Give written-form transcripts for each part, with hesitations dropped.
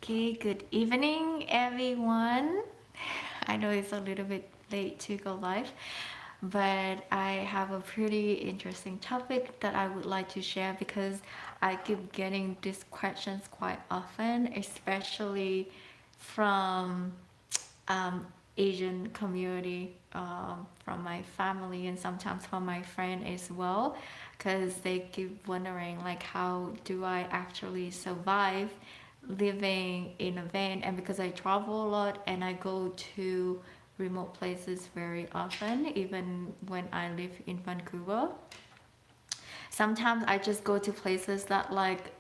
Okay, good evening, everyone. I know it's a little bit late to go live, but I have a pretty interesting topic that I would like to share because I keep getting these questions quite often, especially from um, Asian community, from my family, and sometimes from my friend as well, because they keep wondering like how do I actually survive living in a van. And because I travel a lot and I go to remote places very often, even when I live in Vancouver, sometimes I just go to places that like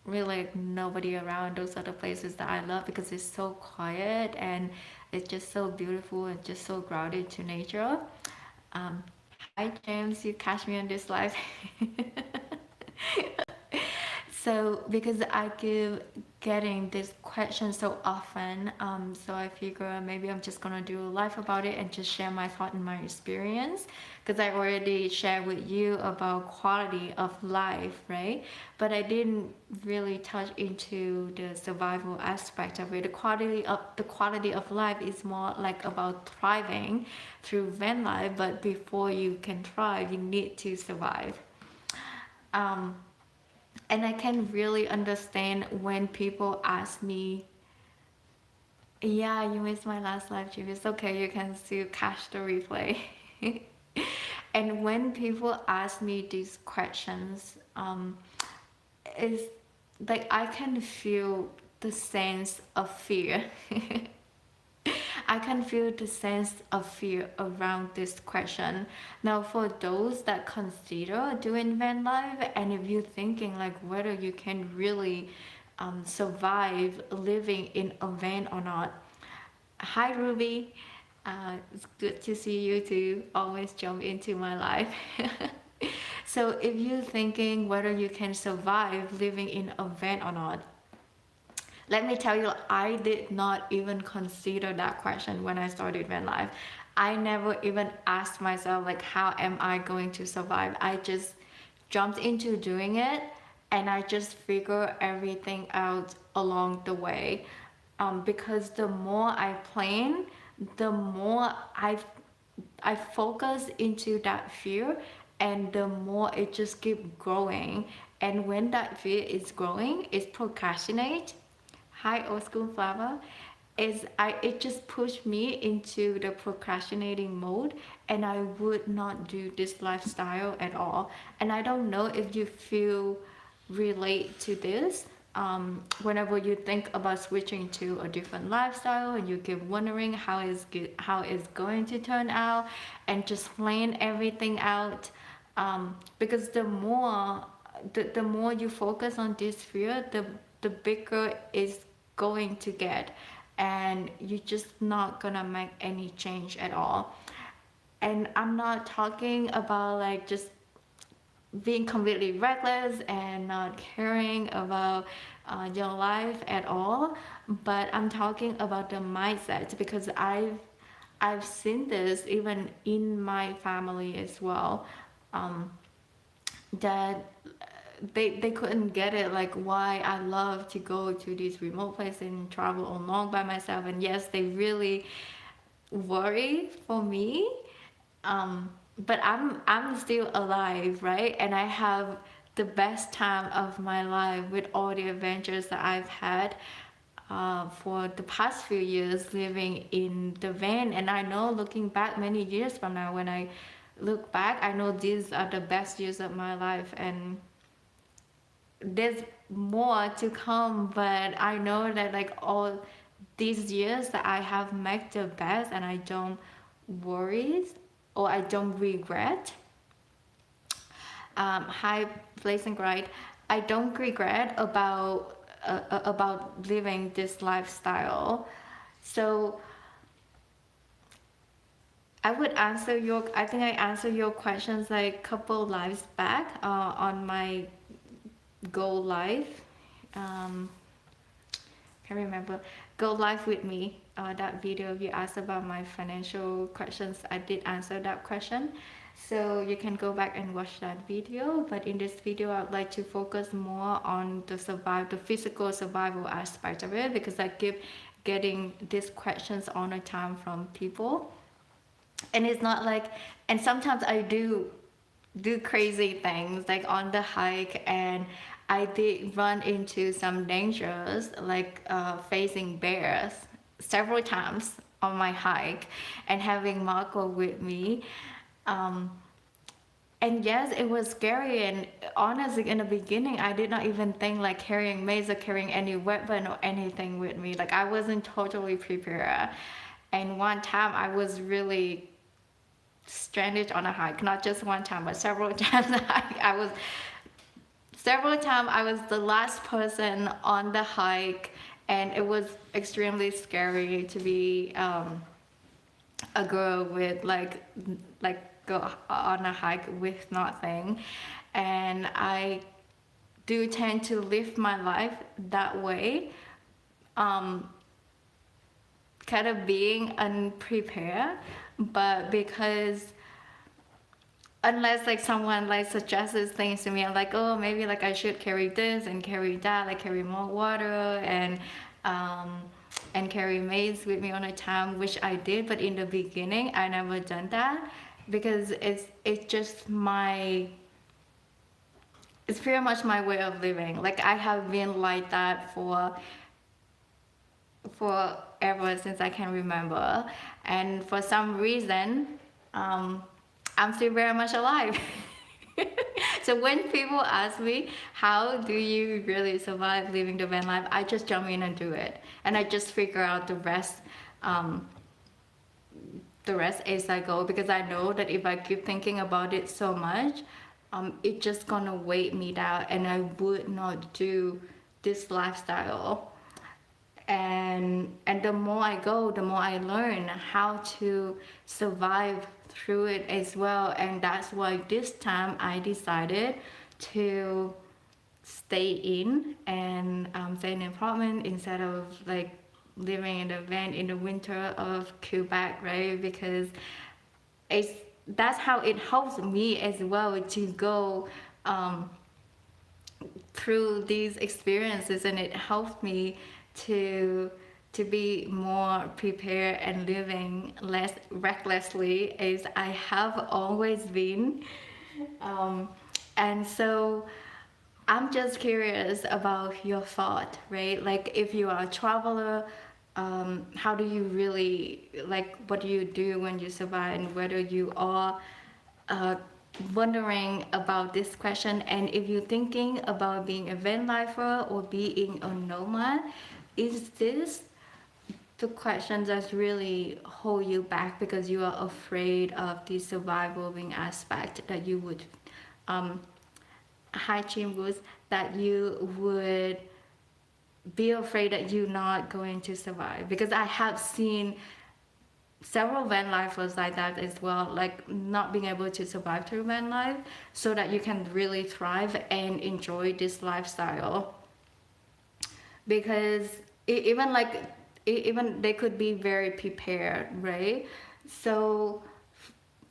really like nobody around. Those are the places that I love because it's so quiet and it's just so beautiful and just so grounded to nature. Hi James, you catch me on this live. So because I keep getting this question so often, so I figure maybe I'm just gonna do a live about it and just share my thought and my experience. Because I already shared with you about quality of life, right? But I didn't really touch into the survival aspect of it. The quality of life is more like about thriving through van life. But before you can thrive, you need to survive. Um, and I can really understand when people ask me, yeah, you missed my last live stream. It's okay, you can still catch the replay. And when people ask me these questions, it's like I can feel the sense of fear. I can feel the sense of fear around this question. Now, for those that consider doing van life, and if you're thinking like whether you can really survive living in a van or not, hi Ruby. It's good to see you too. Always jump into my life. So, if you're thinking whether you can survive living in a van or not, let me tell you, I did not even consider that question when I started van life. I never even asked myself like how am I going to survive. I just jumped into doing it and I just figure everything out along the way. Because the more I plan, the more I focus into that fear, and the more it just keep growing. And when that fear is growing, it's procrastinate. Hi, old school flower. It just pushed me into the procrastinating mode, and I would not do this lifestyle at all. And I don't know if you feel relate to this. Whenever you think about switching to a different lifestyle and you keep wondering how it's going to turn out, and just plan everything out, because the more you focus on this fear, the bigger it's going to get, and you're just not gonna make any change at all. And I'm not talking about like just being completely reckless and not caring about your life at all, but I'm talking about the mindset, because I've seen this even in my family as well, um, that they couldn't get it, like why I love to go to these remote places and travel along by myself. And yes, they really worry for me, but I'm still alive, right? And I have the best time of my life with all the adventures that I've had for the past few years living in the van. And I know looking back many years from now, when I look back, I know these are the best years of my life, and there's more to come. But I know that like all these years that I have made the best, and I don't worry or I don't regret. High placing grade, I don't regret about living this lifestyle. So I think I answered your questions like a couple lives back on my Go Live. Um, can't remember. Go Live with me. That video you asked about my financial questions. I did answer that question. So you can go back and watch that video. But in this video, I would like to focus more on the physical survival aspect of it, because I keep getting these questions all the time from people. And it's not like, and sometimes I do crazy things like on the hike, and I did run into some dangers like facing bears several times on my hike, and having Marco with me. um, and yes, it was scary, and honestly in the beginning I did not even think like carrying mace or carrying any weapon or anything with me. Like I wasn't totally prepared. And one time I was really stranded on a hike, not just one time but several times. I was the last person on the hike, and it was extremely scary to be a girl with like go on a hike with nothing. And I do tend to live my life that way, um, kind of being unprepared. But because unless like someone like suggests things to me, I'm like, oh, maybe like I should carry this and carry that, like carry more water um and carry maize with me on a time, which I did. But in the beginning I never done that, because it's just my, it's pretty much my way of living. Like I have been like that for ever since I can remember. And for some reason, um, I'm still very much alive. So when people ask me, how do you really survive living the van life, I just jump in and do it. And I just figure out um, the rest as I go, because I know that if I keep thinking about it so much, it's just gonna weight me down, and I would not do this lifestyle. And the more I go, the more I learn how to survive through it as well. And that's why this time I decided to stay in and stay in an apartment instead of like living in the van in the winter of Quebec, right? Because it's that's how it helps me as well to go um, through these experiences, and it helped me to to be more prepared and living less recklessly as I have always been. um, and so I'm just curious about your thought, right? Like if you are a traveler, how do you really, like, what do you do when you survive, and whether you are uh, wondering about this question, and if you're thinking about being a van lifer or being a nomad, is this the question that really hold you back because you are afraid of the surviving aspect that you would um, hi Chimbus, that you would be afraid that you're not going to survive? Because I have seen several van lifers like that as well, like not being able to survive through van life, so that you can really thrive and enjoy this lifestyle. Because even like even they could be very prepared, right? So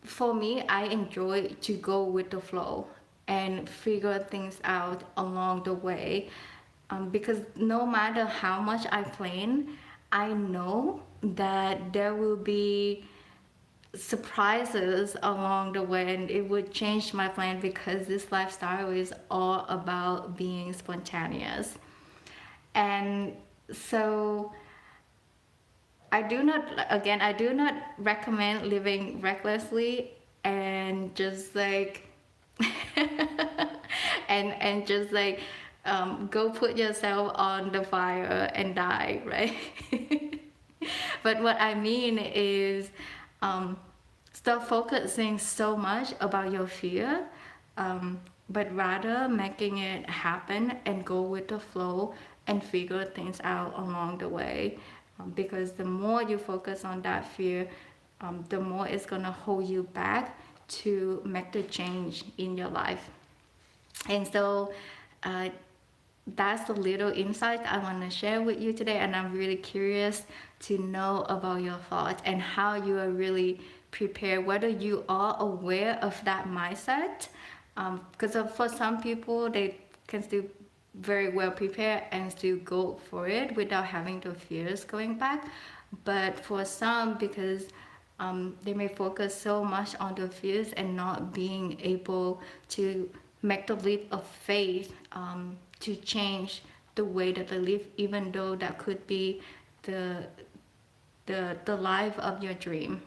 for me, I enjoy to go with the flow and figure things out along the way, because no matter how much I plan, I know that there will be surprises along the way, and it would change my plan, because this lifestyle is all about being spontaneous. And so I do not recommend living recklessly and just like and just like go put yourself on the fire and die, right? But what I mean is, um, stop focusing so much about your fear, but rather making it happen and go with the flow and figure things out along the way. Because the more you focus on that fear, the more it's gonna hold you back to make the change in your life. And so, uh, that's the little insight I want to share with you today, and I'm really curious to know about your thoughts and how you are really prepared, whether you are aware of that mindset, because for some people they can still very well prepare and still go for it without having the fears going back. But for some, because they may focus so much on the fears and not being able to make the leap of faith, to change the way that they live, even though that could be the the life of your dream,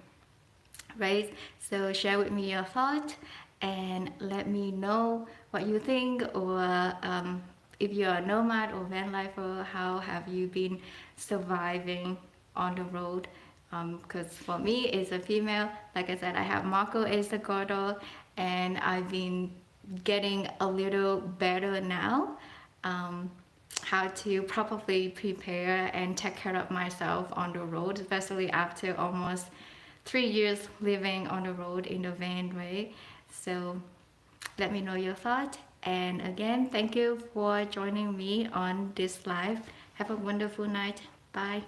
right? So share with me your thoughts and let me know what you think, or if you're a nomad or van lifer, how have you been surviving on the road? Because for me, as a female, like I said, I have Marco as the girdle, and I've been getting a little better now. Um, how to properly prepare and take care of myself on the road, especially after almost 3 years living on the road in the van, right? So let me know your thoughts. And again, thank you for joining me on this live. Have a wonderful night. Bye.